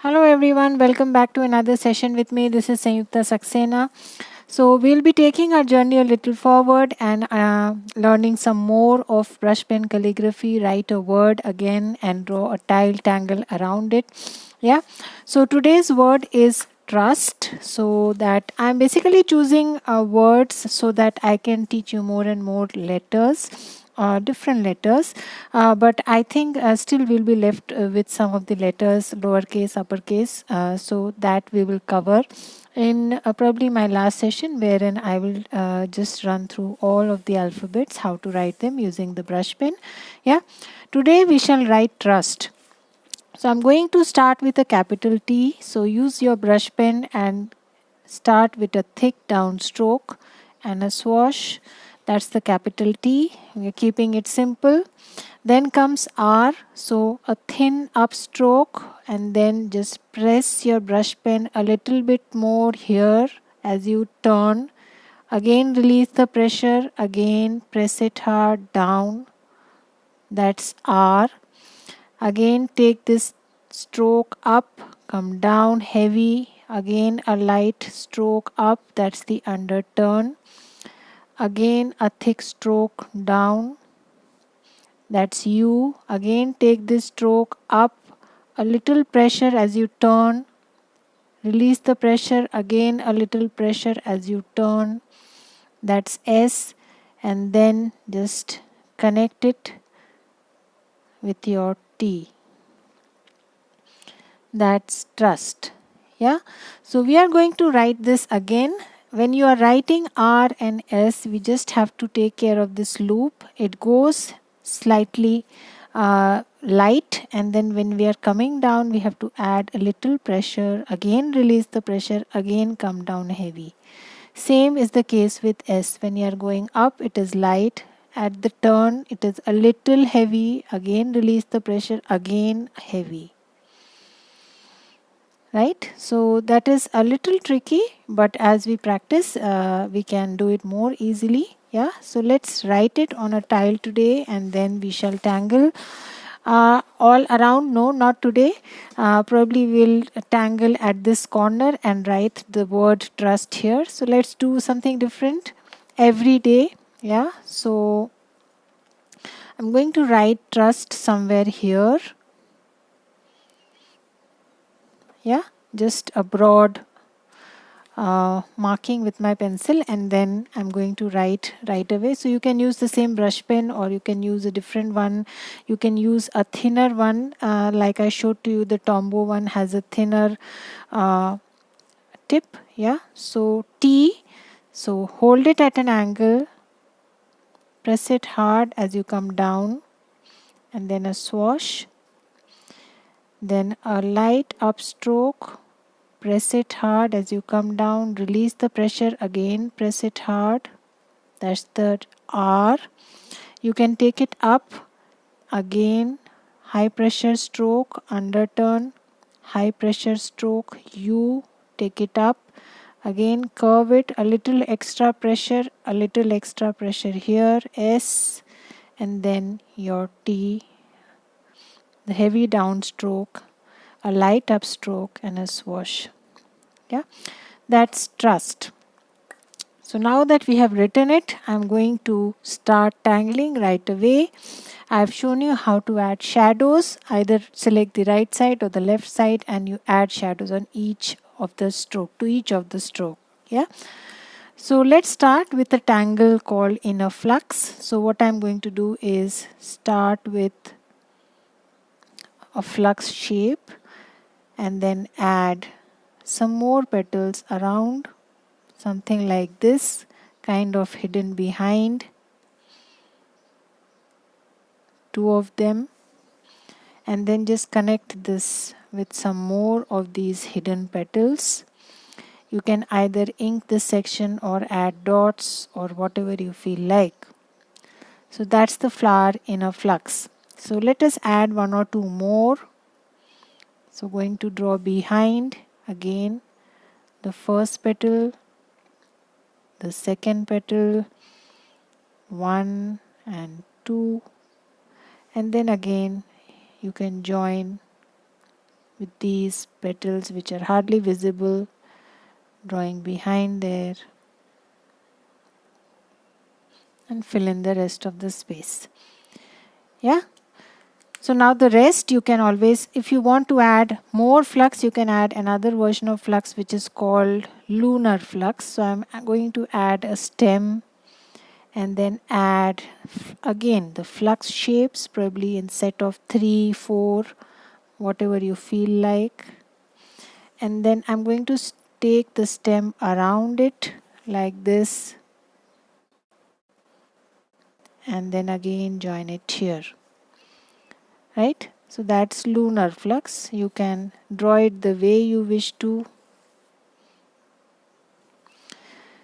Hello everyone, welcome back to another session with me. This is Sanyukta Saxena. So we'll be taking our journey a little forward and learning some more of brush pen calligraphy, write a word again and draw a tile tangle around it. Yeah. So today's word is trust. So that I'm basically choosing words so that I can teach you more and more letters, different letters. But I think still we'll be left with some of the letters, lowercase, uppercase, so that we will cover in probably my last session, wherein I will just run through all of the alphabets, how to write them using the brush pen. Yeah. Today we shall write trust. So I'm going to start with a capital T. So use your brush pen and start with a thick down stroke and a swash. That's the capital T. We're keeping it simple. Then comes R. So a thin upstroke and then just press your brush pen a little bit more here as you turn. Again release the pressure. Again press it hard down. That's R. Again take this stroke up, come down heavy. Again a light stroke up, that's the underturn. Again a thick stroke down, that's U. Again take this stroke up, a little pressure as you turn. Release the pressure, again a little pressure as you turn. That's S. And then just connect it with your T. That's trust. Yeah. So we are going to write this again. When you are writing R and S, we just have to take care of this loop. It goes slightly light, and then when we are coming down, we have to add a little pressure. Again release the pressure, again come down heavy. Same is the case with S. When you are going up, it is light. At the turn, it is a little heavy. Again release the pressure, again heavy. Right, so that is a little tricky, but as we practice we can do it more easily. Yeah, so let's write it on a tile today and then we shall tangle all around. No, not today. Probably we'll tangle at this corner and write the word trust here. So let's do something different every day. Yeah, so I'm going to write trust somewhere here. Yeah, just a broad marking with my pencil, and then I'm going to write right away. So you can use the same brush pen or you can use a different one. You can use a thinner one, like I showed to you. The Tombow one has a thinner tip. Yeah, so T. So hold it at an angle, press it hard as you come down, and then a swash, then a light upstroke. Press it hard as you come down, release the pressure, again press it hard. That's the R. You can take it up, again high pressure stroke, underturn, high pressure stroke, U. Take it up, again curve it, a little extra pressure, here, S, and then your T, the heavy downstroke, a light upstroke, and a swash. Yeah, that's trust. So now that we have written it, I'm going to start tangling right away. I've shown you how to add shadows. Either select the right side or the left side and you add shadows on each of the stroke, to each of the stroke. Yeah. So let's start with a tangle called inner flux. So what I'm going to do is start with a flux shape and then add some more petals around, something like this, kind of hidden behind, two of them, and then just connect this with some more of these hidden petals. You can either ink this section or add dots or whatever you feel like. So that's the flower in a flux. So let us add one or two more. So going to draw behind again the first petal, the second petal, 1 and 2, and then again you can join with these petals which are hardly visible, drawing behind there, and fill in the rest of the space. Yeah. So now the rest you can always, if you want to add more flux, you can add another version of flux which is called lunar flux. So I'm going to add a stem and then add again the flux shapes, probably in set of 3, 4, whatever you feel like. And then I'm going to take the stem around it like this, and then again join it here. Right? So that's lunar flux. You can draw it the way you wish to.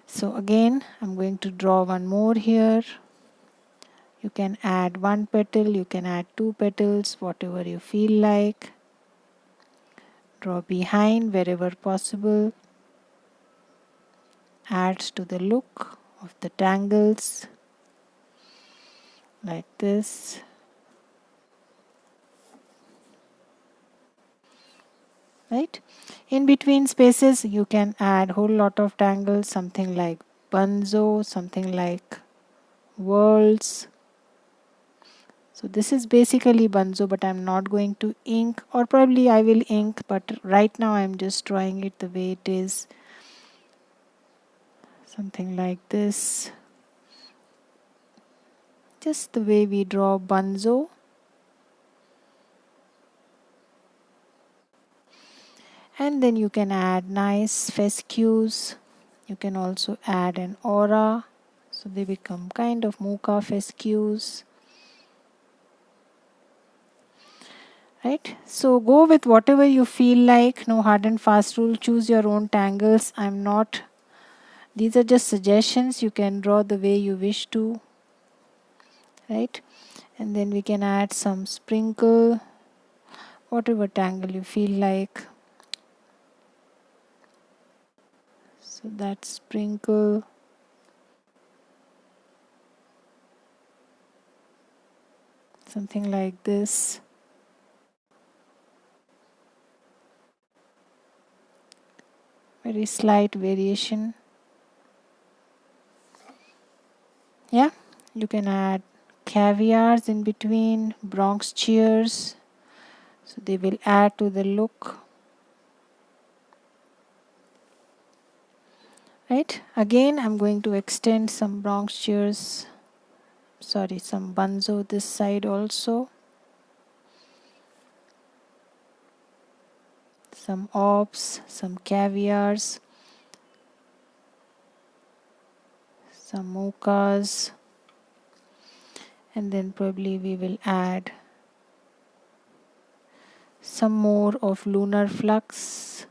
So again, I'm going to draw one more here. You can add one petal, you can add 2 petals, whatever you feel like. Draw behind wherever possible. Adds to the look of the tangles like this. Right? In between spaces you can add whole lot of tangles, something like bunzo, something like worlds. So this is basically bunzo, but I'm not going to ink, or probably I will ink, but right now I'm just drawing it the way it is. Something like this. Just the way we draw bunzo. And then you can add nice fescues. You can also add an aura, so they become kind of mocha fescues. Right? So go with whatever you feel like. No hard and fast rule. Choose your own tangles. These are just suggestions. You can draw the way you wish to. Right? And then we can add some sprinkle, whatever tangle you feel like. So that's sprinkle. Something like this. Very slight variation. Yeah, you can add caviars in between, Bronx cheers, so they will add to the look. Right, again I'm going to extend some Bronx cheers, some bunzo this side also, some orbs, some caviars, some mochas, and then probably we will add some more of lunar flux.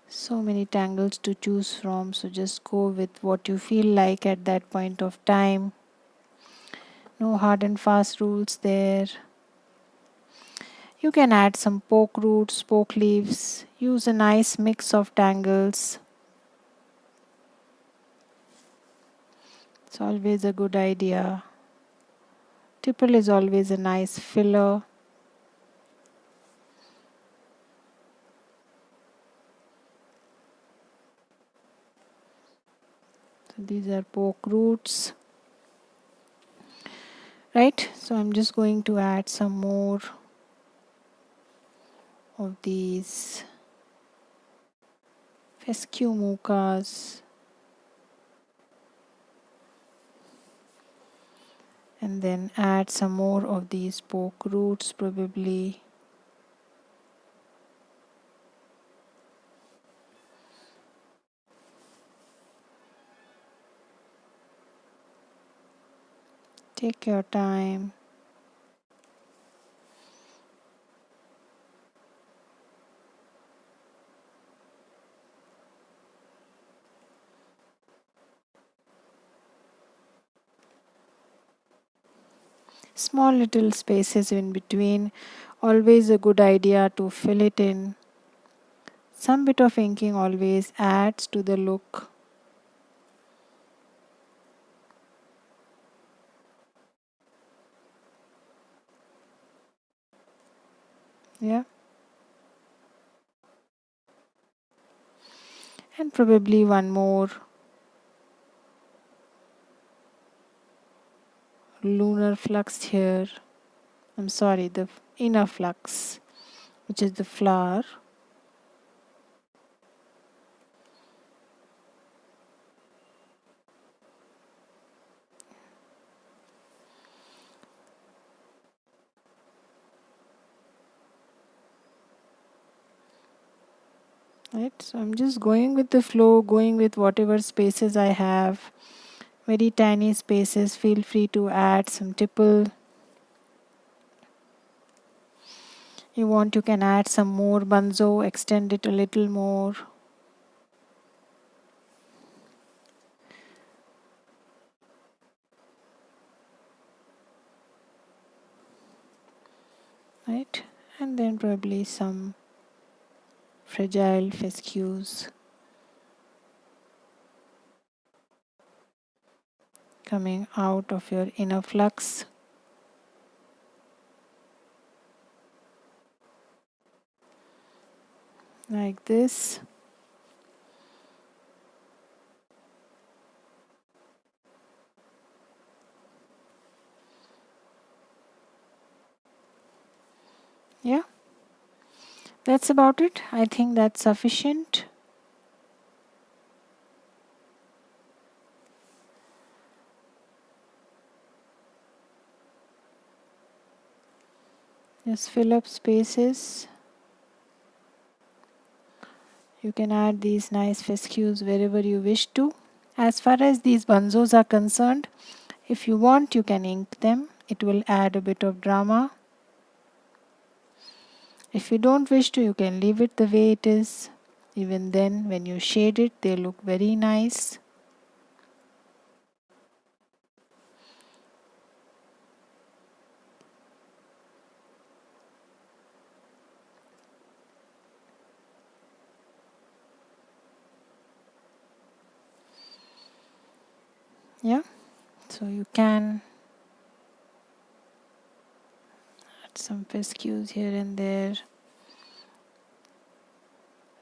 So many tangles to choose from, so just go with what you feel like at that point of time. No hard and fast rules there. You can add some poke roots, poke leaves, use a nice mix of tangles. It's always a good idea. Tipple is always a nice filler. So these are poke roots. Right, so I'm just going to add some more of these fescue mochas. And then add some more of these poke roots probably. Take your time. Small little spaces in between, always a good idea to fill it in. Some bit of inking always adds to the look. Yeah, and probably one more lunar flux here. I'm sorry, the inner flux, which is the flower. Right, so I'm just going with the flow, going with whatever spaces I have. Very tiny spaces, feel free to add some tipple. You want, you can add some more bunzo, extend it a little more. Right, and then probably some fragile fescues coming out of your inner flux. Like this. Yeah, that's about it. I think that's sufficient. Just fill up spaces. You can add these nice fescues wherever you wish to. As far as these bunzos are concerned, if you want, you can ink them. It will add a bit of drama. If you don't wish to, you can leave it the way it is. Even then, when you shade it, they look very nice. Yeah, so you can add some fescues here and there.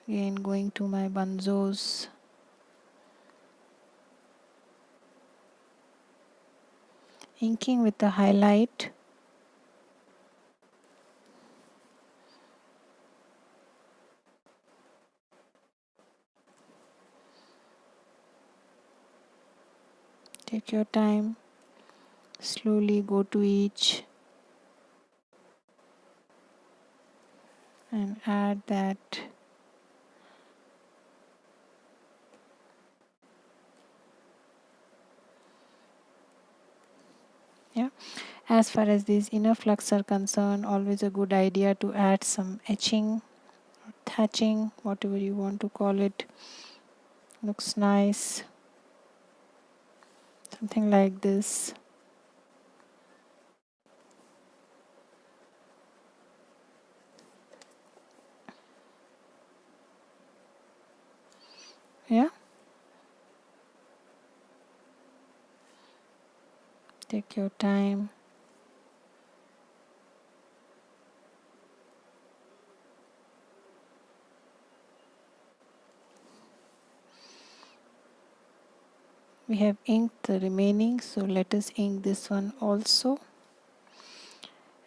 Again, going to my bunzos. Inking with the highlight. Take your time. Slowly go to each and add that. Yeah. As far as these inner flux are concerned, always a good idea to add some etching, thatching, whatever you want to call it. Looks nice. Something like this. Yeah. Take your time. We have inked the remaining, so let us ink this one also.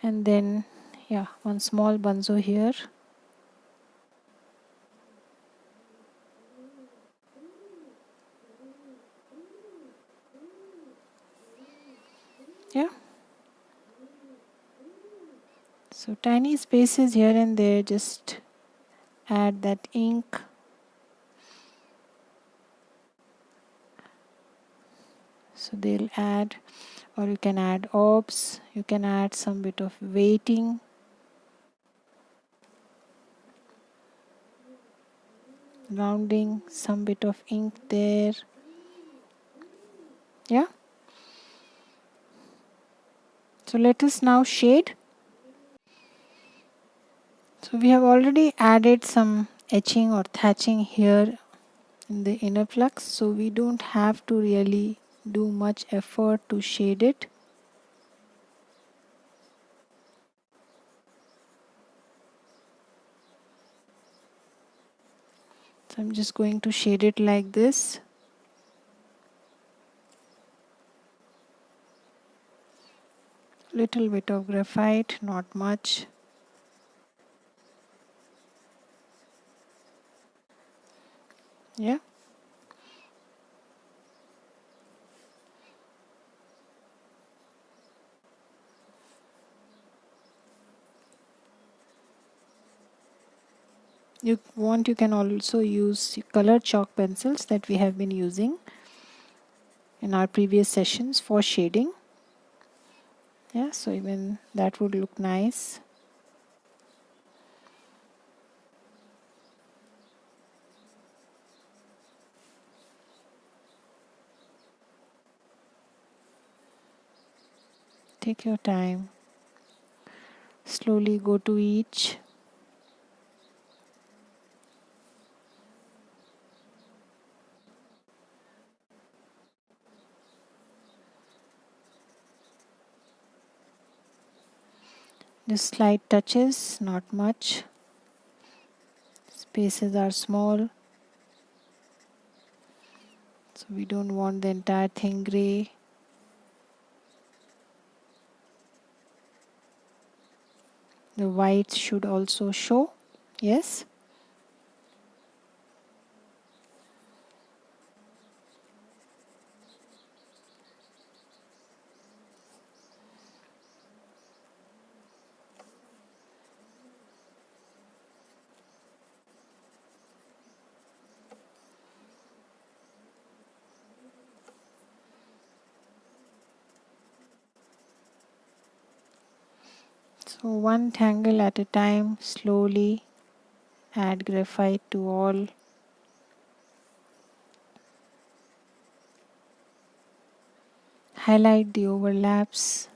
And then, yeah, one small bunzo here. Yeah. So tiny spaces here and there, just add that ink. So they'll add, or you can add orbs, you can add some bit of weighting. Rounding, some bit of ink there. Yeah. So let us now shade. So we have already added some etching or thatching here in the inner flux, so we don't have to really do much effort to shade it. So I'm just going to shade it like this. Little bit of graphite, not much. Yeah. You can also use color chalk pencils that we have been using in our previous sessions for shading. Yeah, so even that would look nice. Take your time. Slowly go to each. Just slight touches, not much. Spaces are small, so we don't want the entire thing gray. The whites should also show. Yes. So one tangle at a time, slowly add graphite to all. Highlight the overlaps.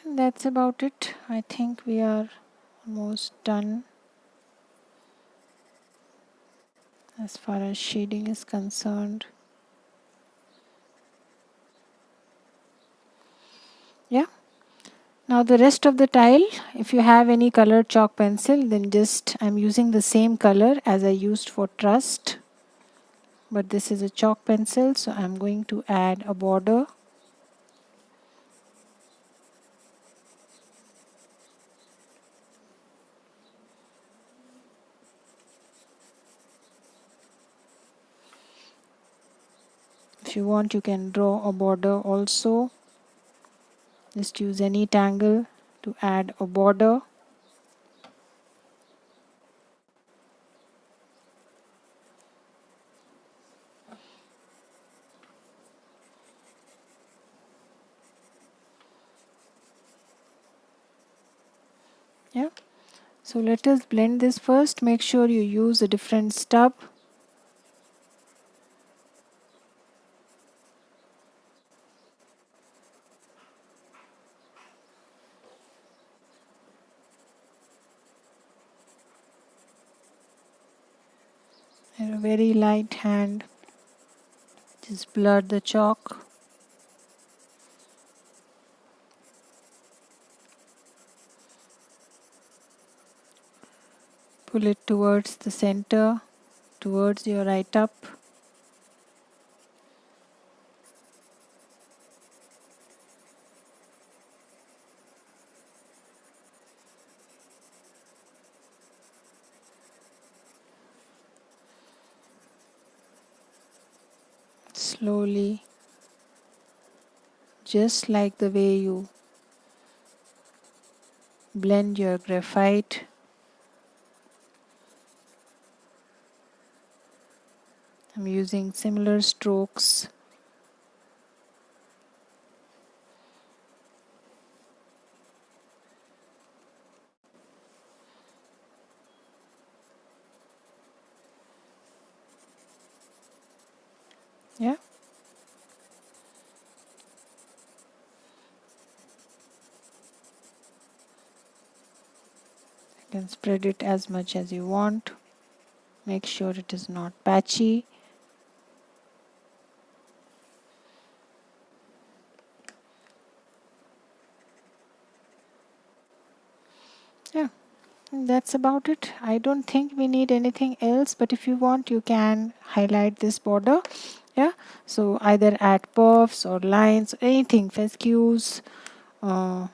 And that's about it. I think we are almost done as far as shading is concerned. Yeah. Now the rest of the tile, if you have any colored chalk pencil, then just I'm using the same color as I used for trust. But this is a chalk pencil, so I'm going to add a border. If you want, you can draw a border also. Just use any tangle to add a border. Yeah. So let us blend this first. Make sure you use a different stub. And a very light hand. Just blur the chalk. Pull it towards the center, towards your right up. Slowly, just like the way you blend your graphite. I'm using similar strokes. Yeah. You can spread it as much as you want. Make sure it is not patchy. That's about it. I don't think we need anything else, but if you want, you can highlight this border. Yeah, so either add puffs or lines, anything, fescues, uh,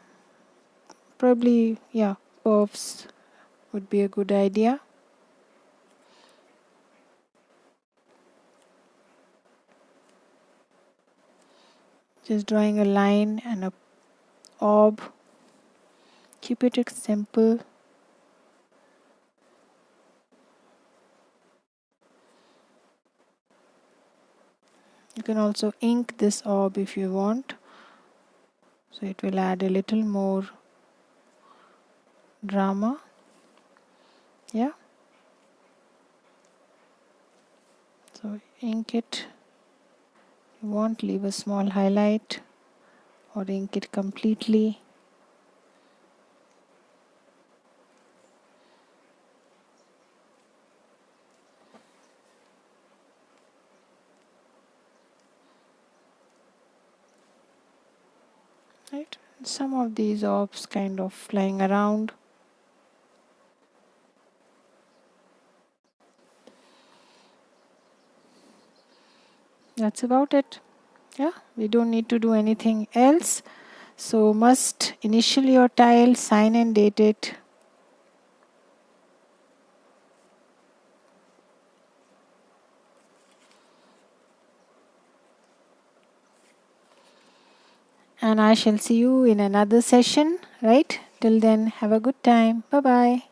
probably, yeah, puffs would be a good idea. Just drawing a line and a orb. Keep it simple. You can also ink this orb if you want, so it will add a little more drama. Yeah, so ink it. You want, leave a small highlight or ink it completely. Right, some of these orbs kind of flying around. That's about it. Yeah, we don't need to do anything else. So must initial your tile, sign and date it. And I shall see you in another session, right? Till then, have a good time. Bye bye.